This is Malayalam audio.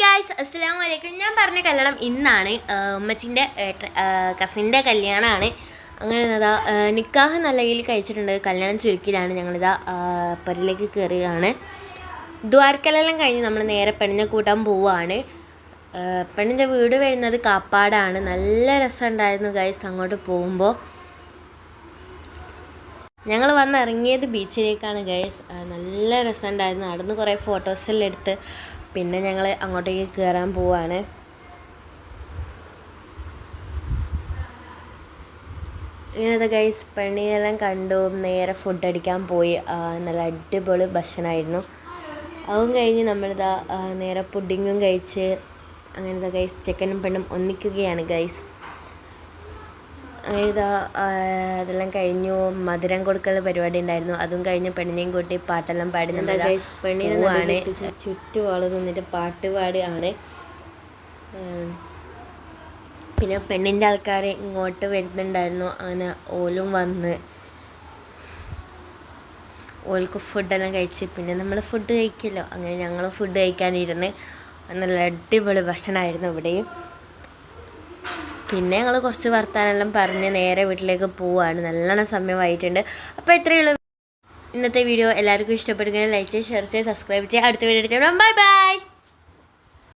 ഗായ്സ് അസ്സലാമു അലൈക്കും. ഞാൻ പറഞ്ഞ കല്യാണം ഇന്നാണ്. ഉമ്മച്ചിൻ്റെ കസിൻ്റെ കല്യാണമാണ്. അങ്ങനെ ഇതാ നിക്കാഹ് നല്ല രീതിയിൽ കഴിച്ചിട്ടുണ്ട്. കല്യാണം ചുരുക്കിലാണ്. ഞങ്ങളിതാ പരലേക്ക് കയറുകയാണ്. ദ്വാരക്കലെല്ലാം കഴിഞ്ഞ് നമ്മൾ നേരെ പെണ്ണിനെ കൂട്ടാൻ പോവുകയാണ്. പെണ്ണിൻ്റെ വീട് വരുന്നത് കാപ്പാടാണ്. നല്ല രസമുണ്ടായിരുന്നു ഗായ്സ് അങ്ങോട്ട് പോകുമ്പോൾ. ഞങ്ങൾ വന്നിറങ്ങിയത് ബീച്ചിലേക്കാണ് ഗൈസ്. നല്ല രസമുണ്ടായിരുന്നു. നടന്ന് കുറേ ഫോട്ടോസെല്ലാം എടുത്ത് പിന്നെ ഞങ്ങൾ അങ്ങോട്ടേക്ക് കയറാൻ പോവാണ്. ഇങ്ങനത്തെ ഗൈസ് പെണ്ണിനെല്ലാം കണ്ടു. നേരെ ഫുഡ് അടിക്കാൻ പോയി. നല്ല അടിപൊളി ഭക്ഷണമായിരുന്നു. അതും കഴിഞ്ഞ് നമ്മളിതാ നേരെ പുഡിങ്ങും കഴിച്ച് അങ്ങനത്തെ ഗൈസ് ചെക്കനും പെണ്ണും ഒന്നിക്കുകയാണ് ഗൈസ്. ഇതാ അതെല്ലാം കഴിഞ്ഞു. മധുരം കൊടുക്കൽ പരിപാടി ഉണ്ടായിരുന്നു. അതും കഴിഞ്ഞ് പെണ്ണിനെയും കൂട്ടി പാട്ടെല്ലാം പാടി പെണ്ണിനാണ് ചുറ്റുപാട് നിന്നിട്ട് പാട്ട് പാടുകയാണ്. പിന്നെ പെണ്ണിൻ്റെ ആൾക്കാർ ഇങ്ങോട്ട് വരുന്നുണ്ടായിരുന്നു. അങ്ങനെ ഓലും വന്ന് ഓൾക്ക് ഫുഡെല്ലാം കഴിച്ച് പിന്നെ നമ്മൾ ഫുഡ് കഴിക്കുമല്ലോ. അങ്ങനെ ഞങ്ങൾ ഫുഡ് കഴിക്കാനിരുന്ന് നല്ല അടിപൊളി ഭക്ഷണമായിരുന്നു ഇവിടെയും. പിന്നെ ഞങ്ങൾ കുറച്ച് വർത്താനെല്ലാം പറഞ്ഞ് നേരെ വീട്ടിലേക്ക് പോവുകയാണ്. നല്ലോണം സമയമായിട്ടുണ്ട്. അപ്പോൾ ഇത്രയുള്ള ഇന്നത്തെ വീഡിയോ എല്ലാവർക്കും ഇഷ്ടപ്പെടുകയും ലൈക്ക് ചെയ്യുക, ഷെയർ ചെയ്യുക, സബ്സ്ക്രൈബ് ചെയ്യുക. അടുത്ത വീഡിയോ എടുക്കാം. Bye bye.